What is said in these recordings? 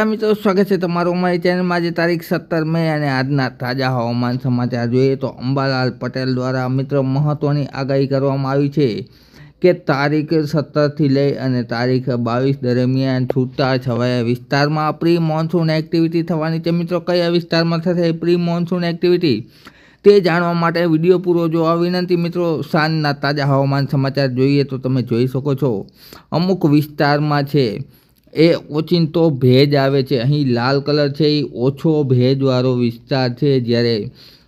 મિત્રો સ્વાગત છે તમારું અમારી ચેનલમાં। આજે તારીખ 17 મે અને આજના તાજા હવામાન સમાચાર જોઈએ તો અંબાલાલ પટેલ દ્વારા મિત્રો મહત્વની આગાહી કરવામાં આવી છે કે તારીખ 17થી લઈ અને તારીખ 22 દરમિયાન છૂટા છવાયા વિસ્તારમાં પ્રી મોન્સૂન એક્ટિવિટી થવાની છે। મિત્રો કયા વિસ્તારમાં થશે પ્રી મોન્સૂન એક્ટિવિટી તે જાણવા માટે વિડીયો પૂરો જોવા વિનંતી। મિત્રો સાંજના તાજા હવામાન સમાચાર જોઈએ તો તમે જોઈ શકો છો અમુક વિસ્તારમાં છે એ ઓચિંતો ભેજ આવે છે। અહીં લાલ કલર છે એ ઓછો ભેજવાળો વિસ્તાર છે, જ્યારે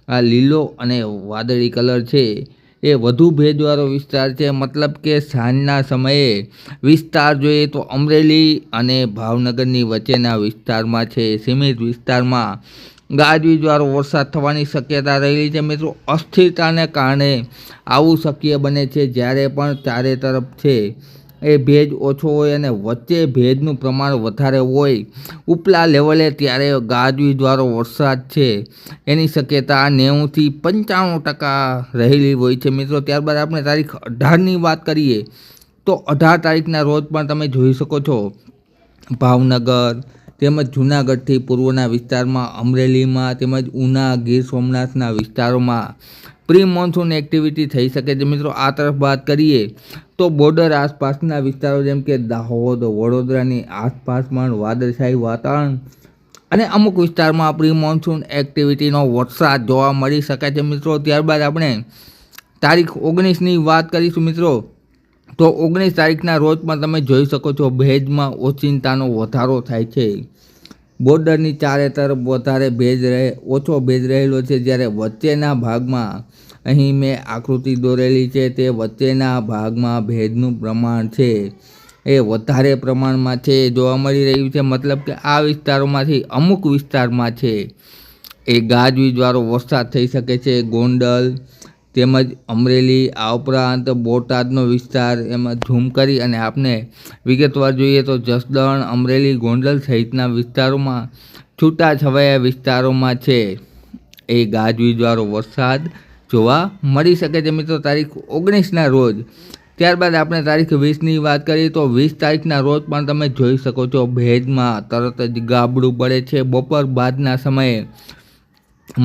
આ લીલો અને વાદળી કલર છે એ વધુ ભેજવાળો વિસ્તાર છે। મતલબ કે સાંજના સમયે વિસ્તાર જોઈએ તો અમરેલી અને ભાવનગરની વચ્ચેના વિસ્તારમાં છે સીમિત વિસ્તારમાં ગાજવીજવાળો વરસાદ થવાની શક્યતા રહેલી છે। મિત્રો અસ્થિરતાને કારણે આવું શક્ય બને છે જ્યારે પણ ચારે તરફ છે એ ભેજ ઓછો હોય અને વચ્ચે ભેજનું પ્રમાણ વધારે હોય ઉપલા લેવલે, ત્યારે ગાજવીજવાળો વરસાદ છે એની શક્યતા 90થી 95% રહેલી હોય છે। મિત્રો ત્યારબાદ આપણે તારીખ 18ની વાત કરીએ તો 18 તારીખના રોજ પણ તમે જોઈ શકો છો ભાવનગર તેમજ જૂનાગઢથી પૂર્વના વિસ્તારમાં, અમરેલીમાં તેમજ ઉના ગીર સોમનાથના વિસ્તારોમાં પ્રી મોન્સૂન એક્ટિવિટી થઈ શકે છે। મિત્રો આ તરફ વાત કરીએ તો બોર્ડર આસપાસના વિસ્તારો જેમ કે દાહોદ, વડોદરાની આસપાસ પણ વાદળછાયું વાતાવરણ અને અમુક વિસ્તારમાં પ્રી મોન્સૂન એક્ટિવિટીનો વરસાદ જોવા મળી શકે છે। મિત્રો ત્યારબાદ આપણે તારીખ 19ની વાત કરીશું। મિત્રો તો 19 તારીખના રોજ પણ તમે જોઈ શકો છો ભેજમાં ઓચિંતાનો વધારો થાય છે। બોર્ડરની ચારે તરફ વધારે ઓછો ભેજ રહેલો છે, જ્યારે વચ્ચેના ભાગમાં અહીં મેં આકૃતિ દોરેલી છે તે વચ્ચેના ભાગમાં ભેજનું પ્રમાણ છે એ વધારે પ્રમાણમાં છે જોવા મળી રહ્યું છે। મતલબ કે આ વિસ્તારોમાંથી અમુક વિસ્તારમાં છે એ ગાજવીજવાળો વરસાદ થઈ શકે છે। ગોંડલ તેમજ અમરેલી, આ ઉપરાંત બોટાદનો વિસ્તાર, એમાં ઝૂમ કરી અને આપણે વિગતવાર જોઈએ તો જસદણ, અમરેલી, ગોંડલ સહિતના વિસ્તારોમાં છૂટાછવાયા વિસ્તારોમાં છે એ ગાજવીજવાળો વરસાદ જોવા મળી શકે છે। મિત્રો તારીખ 19ના રોજ ત્યારબાદ આપણે તારીખ 20ની વાત કરીએ તો 20 તારીખના રોજ પણ તમે જોઈ શકો છો ભેજમાં તરત જ ગાબડું પડે છે બપોર બાદના સમયે।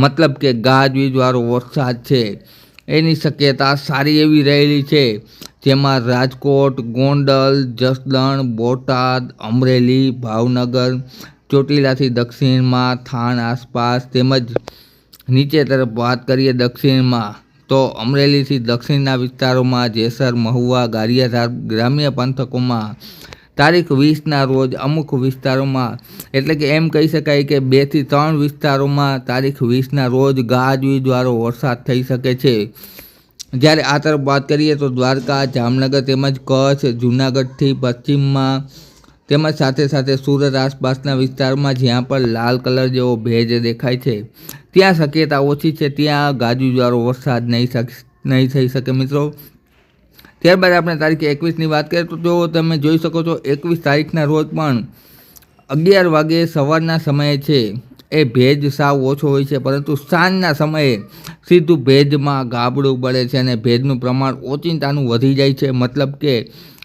મતલબ કે ગાજવીજવાળો વરસાદ છે એની શક્યતા સારી એવી રહેલી છે, જેમાં રાજકોટ, ગોંડલ, જસદણ, બોટાદ, અમરેલી, ભાવનગર, ચોટીલાથી દક્ષિણમાં થાણ આસપાસ, તેમજ નીચે તરફ વાત કરીએ દક્ષિણમાં તો અમરેલીથી દક્ષિણના વિસ્તારોમાં જેસર, મહુવા, ગારિયાધાર ગ્રામ્ય પંથકોમાં તારીખ 20ના રોજ અમુક વિસ્તારોમાં, એટલે કે એમ કહી શકાય કે 2 થી 3 વિસ્તારોમાં તારીખ 20ના રોજ ગાજવીજવાળો વરસાદ થઈ શકે છે। જ્યારે આ તરફ વાત કરીએ તો દ્વારકા, જામનગર તેમજ કચ્છ, જૂનાગઢથી પશ્ચિમમાં તેમજ સાથે સાથે સુરત આસપાસના વિસ્તારમાં જ્યાં પણ લાલ કલર જેવો ભેજ દેખાય છે ત્યાં શક્યતા ઓછી છે, ત્યાં ગાજવીજવાળો વરસાદ નહીં થઈ શકે। મિત્રો ત્યારબાદ આપણે તારીખ 21ની વાત કરીએ તો જો તમે જોઈ શકો છો 21 તારીખના રોજ પણ 11 વાગે સવારના સમયે છે એ ભેજ સાવ ઓછો હોય છે, પરંતુ સાંજના સમયે સીધું ભેજમાં ગાબડું પડે છે અને ભેજનું પ્રમાણ ઓચિંતાનું વધી જાય છે। મતલબ કે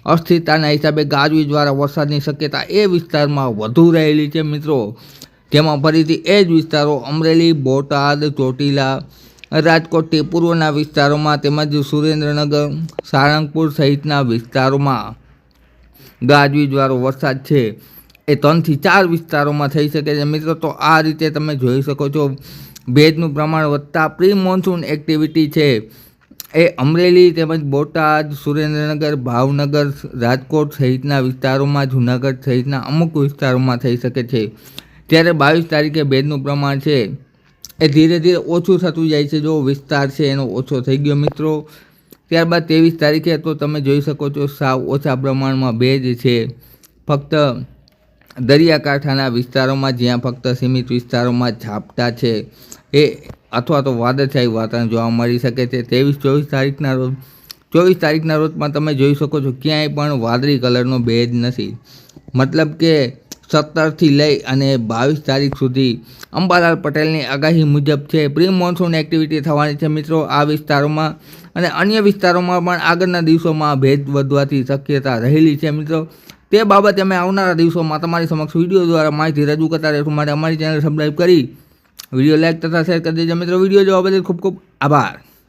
અસ્થિરતાના હિસાબે ગાજવીજવાળા વરસાદની શક્યતા એ વિસ્તારમાં વધુ રહેલી છે। મિત્રો જેમાં ફરીથી એ જ વિસ્તારો અમરેલી, બોટાદ, ચોટીલા, રાજકોટથી પૂર્વના વિસ્તારોમાં તેમજ સુરેન્દ્રનગર, સાળંગપુર સહિતના વિસ્તારોમાં ગાજવીજવાળો વરસાદ છે એ 3 થી 4 વિસ્તારોમાં થઈ શકે છે। મિત્રો તો આ રીતે તમે જોઈ શકો છો ભેજનું પ્રમાણ વધતા પ્રી મોન્સૂન એક્ટિવિટી છે એ અમરેલી તેમજ બોટાદ, સુરેન્દ્રનગર, ભાવનગર, રાજકોટ સહિતના વિસ્તારોમાં, જૂનાગઢ સહિતના અમુક વિસ્તારોમાં થઈ શકે છે। ત્યારે 22 તારીખે ભેજનું પ્રમાણ છે એ ધીરે ધીરે ઓછું થતું જાય છે, જો વિસ્તાર છે એનો ઓછો થઈ ગયો। મિત્રો ત્યારબાદ 23 તારીખે તો તમે જોઈ શકો છો સાવ ઓછા પ્રમાણમાં ભેજ છે, ફક્ત દરિયાકાંઠાના વિસ્તારોમાં જ્યાં ફક્ત સીમિત વિસ્તારોમાં ઝાપટા છે એ અથવા તો વાદળછાયું વાતાવરણ જોવા મળી શકે છે। 23-24 તારીખના રોજ 24 તારીખના રોજ પણ તમે જોઈ શકો છો ક્યાંય પણ વાદળી કલરનો ભેજ નથી। મતલબ કે 17થી લઈ અને 22 તારીખ સુધી અંબાલાલ પટેલની આગાહી મુજબ છે પ્રી મોન્સૂન એક્ટિવિટી થવાની છે। મિત્રો આ વિસ્તારોમાં અને અન્ય વિસ્તારોમાં પણ આગળના દિવસોમાં ભેજ વધવાથી શક્યતા રહેલી છે। મિત્રો તે બાબતે અમે આવનારા દિવસોમાં તમારી સમક્ષ વિડીયો દ્વારા માહિતી રજૂ કરતા રહીશું. માટે અમારી ચેનલ સબસ્ક્રાઈબ કરી વિડીયો લાઈક તથા શેર કરી દેજો મિત્રો. વિડીયો જોવા બદલ ખૂબ ખૂબ આભાર.